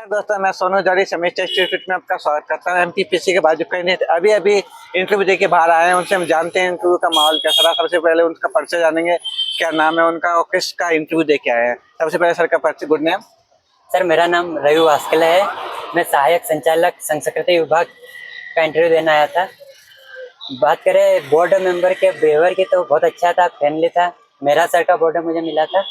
दोस्तों, मैं सोनू जारी समीक्षा इंस्टीट्यूट में आपका स्वागत करता हूँ। एमपीपीएससी के बाजू कैंडिडेट अभी इंटरव्यू देके बाहर आए हैं। उनसे हम जानते हैं इंटरव्यू का माहौल कैसा रहा। सबसे पहले उनका परिचय जानेंगे, क्या नाम है उनका और किसका इंटरव्यू देके आए हैं। सबसे पहले सर का परिचय। गुड नेम सर, मेरा नाम रवि वास्कल है। मैं सहायक संचालक संस्कृति विभाग का इंटरव्यू देने आया था। बात करें बोर्ड मेंबर के बिहेवियर की, तो बहुत अच्छा था, फ्रेंडली था। मेरा सर का बोर्ड मुझे मिला था।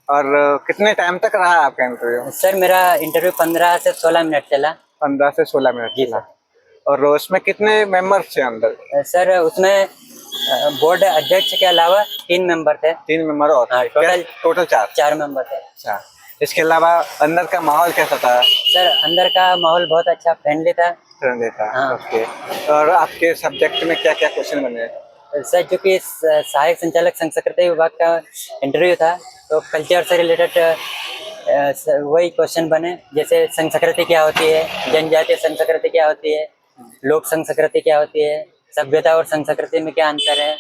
और कितने टाइम तक रहा आपका इंटरव्यू? सर, मेरा इंटरव्यू 15 से 16 मिनट चला। 15 से 16 मिनट जी चला। सर। और उसमें कितने मेंबर्स थे अंदर? सर, उसमें बोर्ड अध्यक्ष के अलावा 3 मेंबर थे। 3 मेंबर और हाँ, टोटल 4 मेंबर थे। अच्छा, इसके अलावा अंदर का माहौल कैसा था? सर, अंदर का माहौल बहुत अच्छा, फ्रेंडली था। फ्रेंडली था। हाँ। ओके। और आपके सब्जेक्ट में क्या क्या क्वेश्चन बने? सर, चूँकि सहायक संचालक संस्कृति विभाग का इंटरव्यू था, तो कल्चर से रिलेटेड वही क्वेश्चन बने, जैसे संस्कृति क्या होती है, जनजातीय संस्कृति क्या होती है, लोक संस्कृति क्या होती है, सभ्यता और संस्कृति में क्या अंतर है।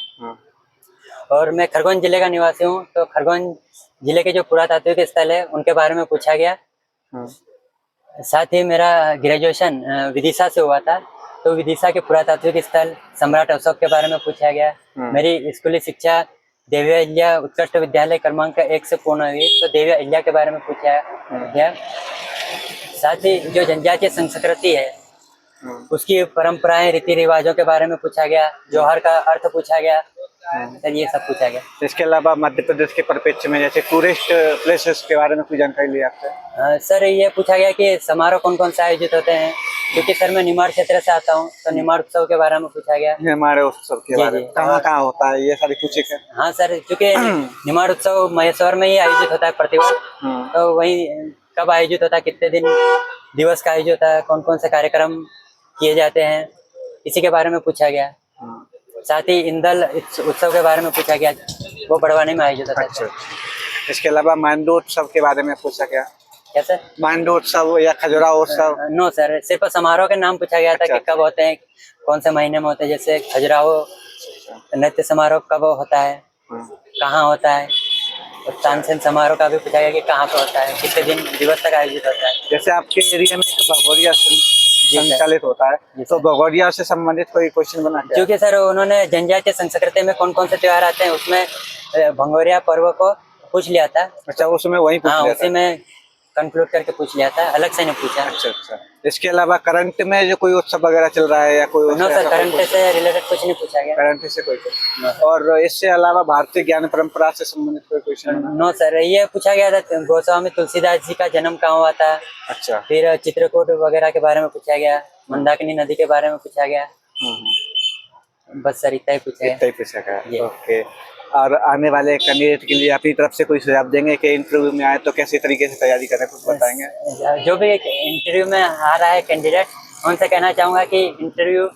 और मैं खरगोन जिले का निवासी हूँ, तो खरगोन जिले के जो पुरातात्विक स्थल है उनके बारे में पूछा गया। साथ ही मेरा ग्रेजुएशन विदिशा से हुआ था, तो विदिशा के पुरातात्विक स्थल सम्राट अशोक के बारे में पूछा गया। मेरी स्कूली शिक्षा देवी अहिल्या उत्कृष्ट विद्यालय क्रमांक 1 से पूर्ण हुई, तो देवी अहिल्या के बारे में पूछा गया। साथ ही जो जनजातीय संस्कृति है उसकी परंपराएं, रीति रिवाजों के बारे में पूछा गया। जौहर का अर्थ पूछा गया। सर, ये सब पूछा गया। इसके अलावा मध्य प्रदेश के परिप्रेक्ष्य में जैसे टूरिस्ट प्लेसेस के बारे में कोई जानकारी ली आपसे? सर, ये पूछा गया कि समारोह कौन कौन से आयोजित होते हैं, क्योंकि सर मैं निमाड़ क्षेत्र से आता हूँ, तो निमाड़ उत्सव के बारे में पूछा गया। हमारे उत्सव के बारे में कहाँ कहाँ होता है, ये सारी पूछे क्या? हाँ सर, क्योंकि निमाड़ उत्सव महेश्वर में ही आयोजित होता है प्रतिवर्ष, तो वही कब आयोजित होता है, कितने दिन दिवस का आयोजित होता है, कौन कौन से कार्यक्रम किए जाते हैं, इसी के बारे में पूछा गया। साथ ही इंदल उत्सव के बारे में पूछा गया, वो बड़वानी में आयोजित होता है। अच्छा। इसके अलावा मांडू उत्सव के बारे में पूछा गया? क्या सर? मांडू उत्सव या खजुराहो उत्सव? नो सर, सिर्फ समारोह के नाम पूछा गया था कि कब होते हैं, कौन से महीने में होते हैं। जैसे खजुराहो नृत्य समारोह कब होता है, कहाँ होता है, और तानसेन समारोह का भी पूछा गया कि कहाँ पे होता है, कितने दिन दिवस तक आयोजित होता है। जैसे आपके एरिया में एक भगोरिया संचालित होता है, तो भगोरिया से संबंधित कोई क्वेश्चन बना क्या? क्योंकि सर उन्होंने जनजातीय संस्कृति में कौन कौन से त्योहार आते हैं, उसमें भंगोरिया पर्व को पूछ लिया था। अच्छा, उसमें वही पूछ लिया था। उसी में कंक्लूड करके पूछ लिया था, अलग से नहीं पूछा। अच्छा अच्छा। इसके अलावा करंट में जो कोई उत्सव वगैरह चल रहा है या कोई? नो सर, करंट से रिलेटेड कुछ नहीं पूछा गया। करंट से कोई? और इससे अलावा भारतीय ज्ञान परंपरा से संबंधित कोई क्वेश्चन? नो सर, ये पूछा गया था गोस्वामी तुलसीदास जी का जन्म कहाँ हुआ था। अच्छा। फिर चित्रकूट वगैरह के बारे में पूछा गया, मंदाकिनी नदी के बारे में पूछा गया। बस सर, इतना ही पूछा गया। ओके। और आने वाले कैंडिडेट के लिए अपनी तरफ से कोई सुझाव देंगे कि इंटरव्यू में आए तो कैसे तरीके से तैयारी करें, कुछ बताएंगे? जो भी इंटरव्यू में आ रहा है कैंडिडेट, उनसे कहना चाहूँगा कि इंटरव्यू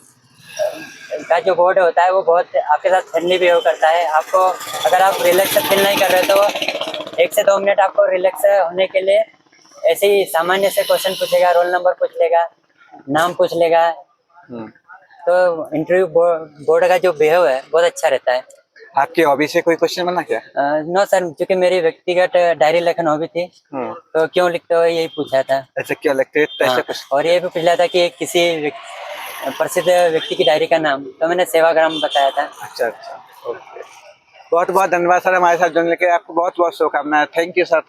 का जो बोर्ड होता है वो बहुत आपके साथ फ्रेंडली बिहेव करता है। आपको अगर आप रिलैक्स फील नहीं कर रहे तो 1 से 2 मिनट आपको रिलैक्स होने के लिए ऐसे ही सामान्य से क्वेश्चन पूछेगा, रोल नंबर पूछ लेगा, नाम पूछ लेगा। तो इंटरव्यू बोर्ड का जो बिहेव है बहुत अच्छा रहता है। आपकी हॉबी से कोई क्वेश्चन बना क्या? नो सर, क्योंकि मेरी व्यक्तिगत डायरी लेखन हॉबी थी, तो क्यों लिखते हो यही पूछा था। अच्छा, क्यों लिखते हैं? और ये भी पूछा था कि किसी प्रसिद्ध व्यक्ति की डायरी का नाम, तो मैंने सेवाग्राम बताया था। अच्छा अच्छा, ओके। बहुत बहुत धन्यवाद सर हमारे साथ जुड़ने के लिए। आपको बहुत बहुत शुभकामनाएं। Thank you sir.